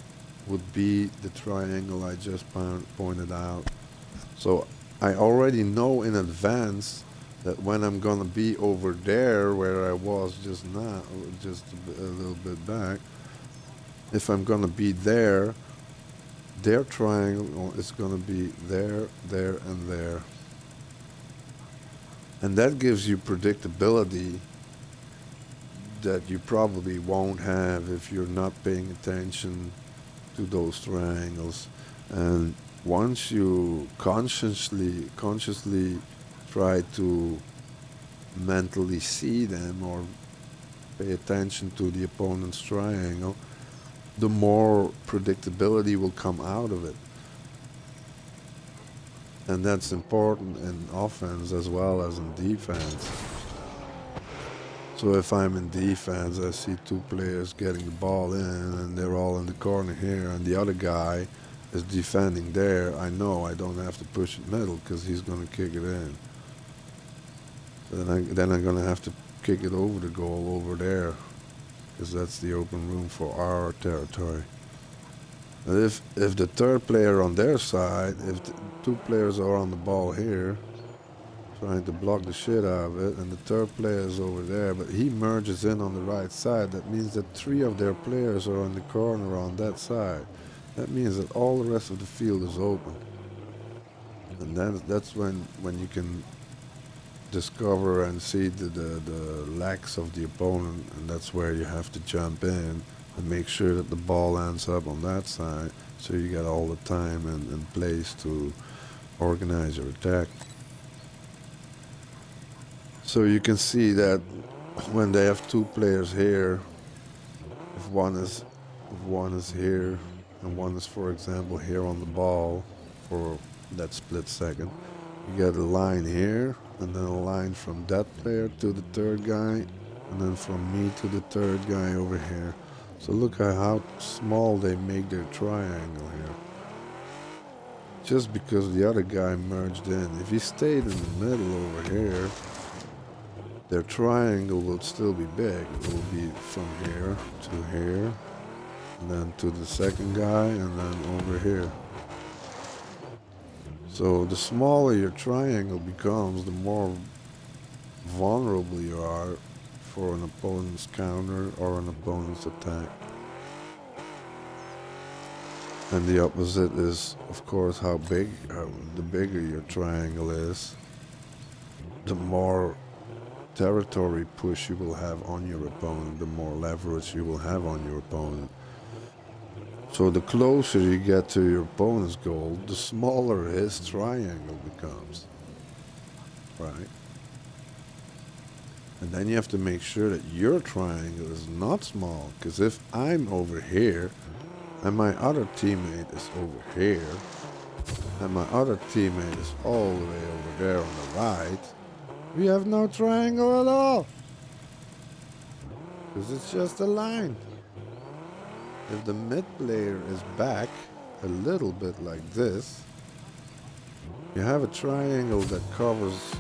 would be the triangle I just pointed out. So I already know in advance that when I'm gonna be over there where I was just now, just a little bit back, if I'm gonna be there, their triangle is gonna be there, there, and there. And that gives you predictability that you probably won't have if you're not paying attention to those triangles. And once you consciously try to mentally see them or pay attention to the opponent's triangle, the more predictability will come out of it. And that's important in offense as well as in defense. So if I'm in defense, I see two players getting the ball in and they're all in the corner here and the other guy is defending there, I know I don't have to push it middle because he's going to kick it in. Then I'm going to have to kick it over the goal over there because that's the open room for our territory. And if the third player on their side, if the two players are on the ball here, trying to block the shit out of it, and the third player is over there, but he merges in on the right side, that means that three of their players are in the corner on that side. That means that all the rest of the field is open. And that's when you can discover and see the lacks of the opponent, and that's where you have to jump in and make sure that the ball ends up on that side, so you get all the time and place to organize your attack. So you can see that when they have two players here, if one is here and one is, for example, here on the ball for that split second, you get a line here and then a line from that player to the third guy and then from me to the third guy over here. So look at how small they make their triangle here. Just because the other guy merged in. If he stayed in the middle over here, their triangle will still be big. It will be from here to here, and then to the second guy, and then over here. So the smaller your triangle becomes, the more vulnerable you are for an opponent's counter or an opponent's attack. And the opposite is, of course, the bigger your triangle is, the more territory push you will have on your opponent, the more leverage you will have on your opponent. So the closer you get to your opponent's goal, the smaller his triangle becomes, right? And then you have to make sure that your triangle is not small, because if I'm over here and my other teammate is over here and my other teammate is all the way over there on the right, we have no triangle at all, because it's just a line. If the mid player is back a little bit like this, you have a triangle that covers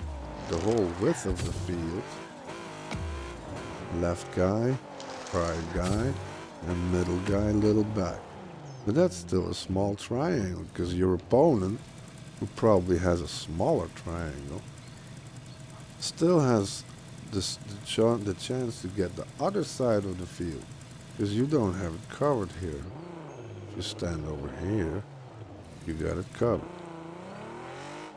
the whole width of the field. Left guy, right guy, and middle guy a little back. But that's still a small triangle, because your opponent, who probably has a smaller triangle, still has the chance to get the other side of the field, because you don't have it covered here. If you stand over here, you got it covered.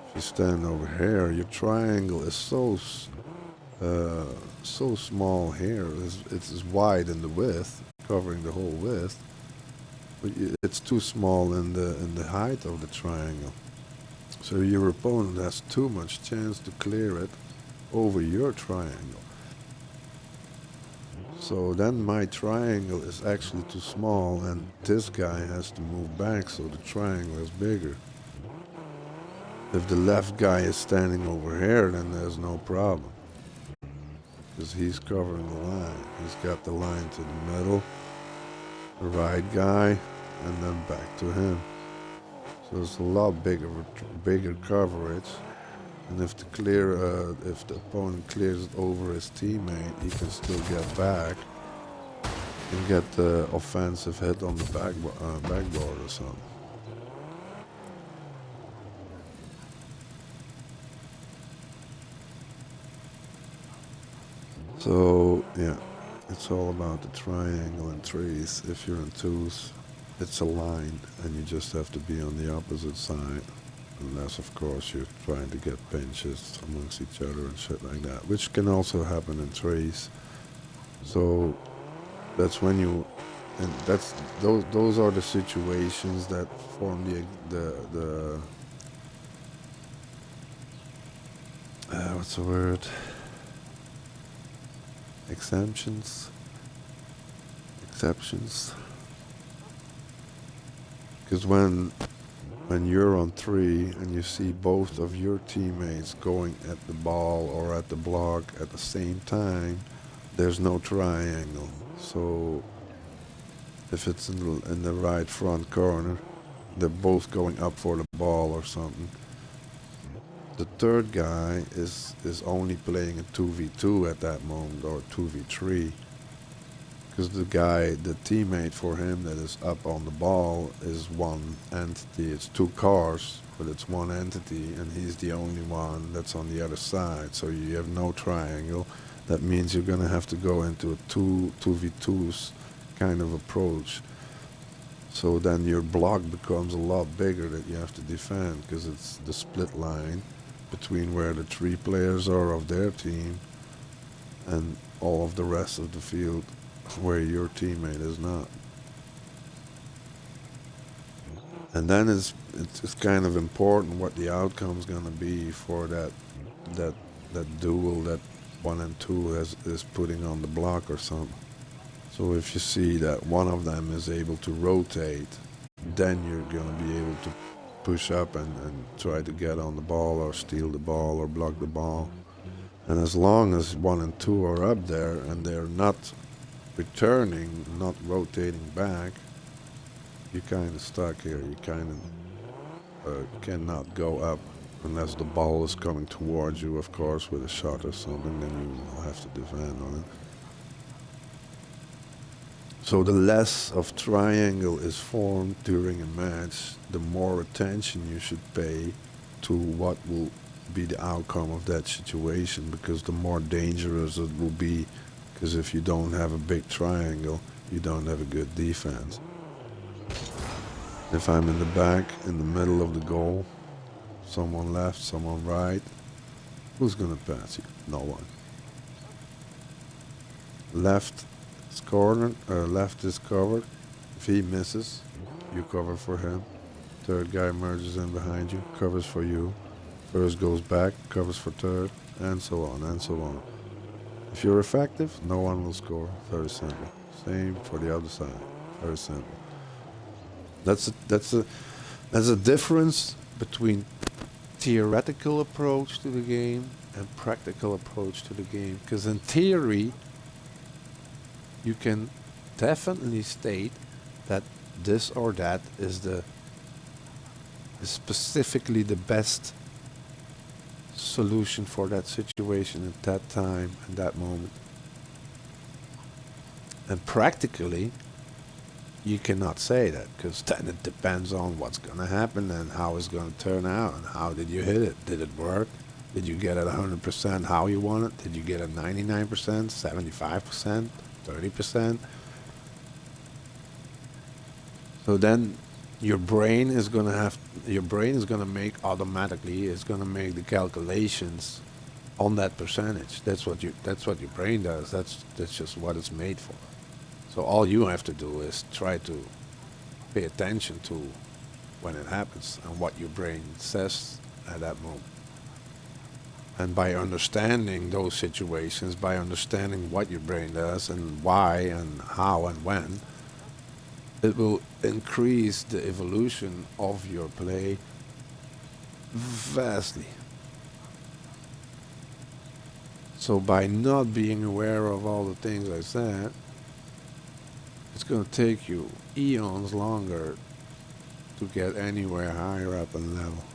If you stand over here, your triangle is so small here. It's wide in the width, covering the whole width, but it's too small in the height of the triangle. So your opponent has too much chance to clear it over your triangle. So then my triangle is actually too small and this guy has to move back so the triangle is bigger. If the left guy is standing over here, then there's no problem. Because he's covering the line. He's got the line to the middle, the right guy, and then back to him. So it's a lot bigger coverage. And if if the opponent clears it over his teammate, he can still get back and get the offensive hit on the backboard or something. So yeah, it's all about the triangle and threes. If you're in twos, it's a line, and you just have to be on the opposite side. Unless, of course, you're trying to get pinches amongst each other and shit like that, which can also happen in threes. So that's when you, and that's those are the situations that form the what's the word? Exceptions. Because when you're on three and you see both of your teammates going at the ball or at the block at the same time, there's no triangle. So if it's in the right front corner, they're both going up for the ball or something. The third guy is only playing a 2v2 at that moment, or 2v3. Because the teammate for him that is up on the ball is one entity. It's two cars, but it's one entity, and he's the only one that's on the other side. So you have no triangle. That means you're gonna have to go into a 2v2s kind of approach. So then your block becomes a lot bigger that you have to defend, because it's the split line between where the three players are of their team and all of the rest of the field where your teammate is not. And then it's kind of important what the outcome's gonna be for that duel that 1 and 2 is putting on the block or something. So if you see that one of them is able to rotate, then you're gonna be able to push up and try to get on the ball or steal the ball or block the ball. And as long as 1 and 2 are up there and they're not returning, not rotating back, you're kind of stuck here. You kind of cannot go up unless the ball is coming towards you, of course, with a shot or something, then you will have to defend on it. So the less of triangle is formed during a match, the more attention you should pay to what will be the outcome of that situation, because the more dangerous it will be. Because if you don't have a big triangle, you don't have a good defense. If I'm in the back, in the middle of the goal, someone left, someone right, who's gonna pass you? No one. Left is cornered, left is covered. If he misses, you cover for him. Third guy merges in behind you, covers for you. First goes back, covers for third, and so on and so on. If you're effective, no one will score. Very simple. Same for the other side. Very simple. That's a difference between theoretical approach to the game and practical approach to the game. Because in theory, you can definitely state that this or that is specifically the best solution for that situation at that time and that moment. And practically, you cannot say that, because then it depends on what's going to happen and how it's going to turn out and how did you hit it. Did it work? Did you get it 100% how you want it? Did you get it 99%, 75%, 30%? So then your brain is going to make automatically, it's going to make the calculations on that percentage. That's what your brain does. That's just what it's made for. So all you have to do is try to pay attention to when it happens and what your brain says at that moment. And by understanding those situations, by understanding what your brain does and why and how and when, it will increase the evolution of your play vastly. So by not being aware of all the things I said, it's going to take you eons longer to get anywhere higher up in level.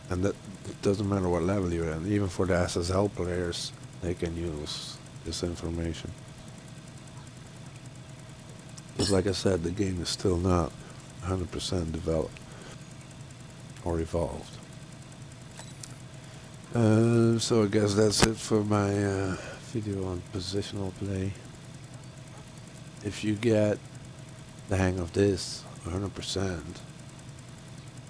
And that doesn't matter what level you're in. Even for the SSL players, they can use this information. Because like I said, the game is still not 100% developed or evolved. So I guess that's it for my video on positional play. If you get the hang of this 100%,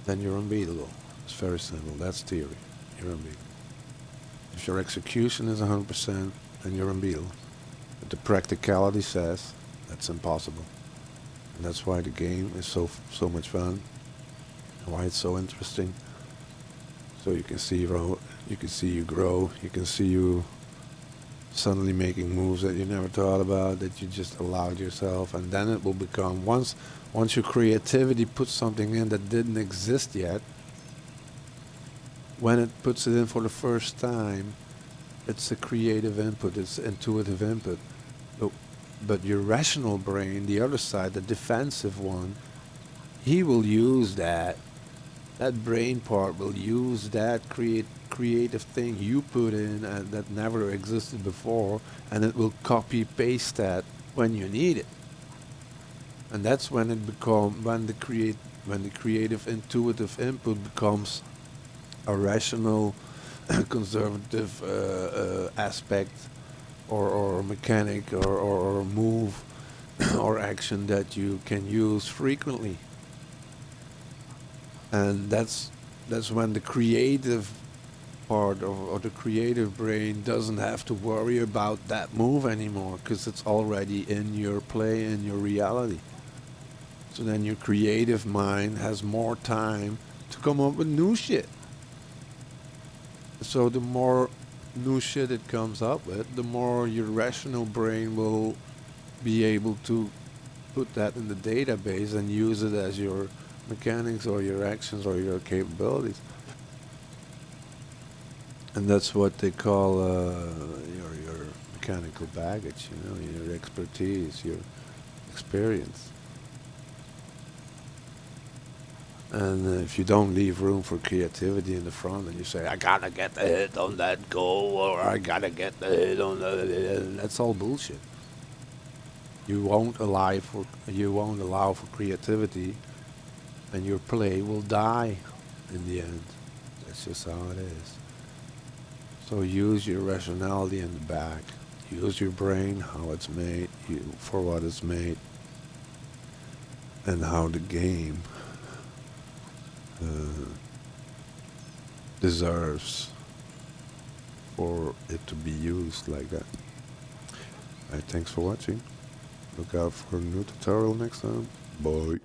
then you're unbeatable. It's very simple. That's theory. You're unbeatable. If your execution is 100%, then you're unbeatable. But the practicality says that's impossible. And that's why the game is so much fun. And why it's so interesting. So you can see you grow. You can see you suddenly making moves that you never thought about, that you just allowed yourself, and then it will become once your creativity puts something in that didn't exist yet. When it puts it in for the first time, it's a creative input, it's intuitive input. But your rational brain, the other side, the defensive one, he will use that. That brain part will use that creative thing you put in that never existed before, and it will copy paste that when you need it. And that's when the creative intuitive input becomes a rational conservative aspect or mechanic or move or action that you can use frequently. And that's when the creative part or the creative brain doesn't have to worry about that move anymore, because it's already in your play, in your reality. So then your creative mind has more time to come up with new shit. So the more new shit it comes up with, the more your rational brain will be able to put that in the database and use it as your mechanics or your actions or your capabilities. And that's what they call your mechanical baggage, your expertise, your experience. And if you don't leave room for creativity in the front, and you say, I gotta get the hit on that goal, or I gotta get the hit on that's all bullshit. You won't allow for creativity, and your play will die in the end. That's just how it is. So use your rationality in the back. Use your brain, how it's made, for what it's made, and how the game deserves for it to be used like that. Alright, thanks for watching. Look out for a new tutorial next time. Bye.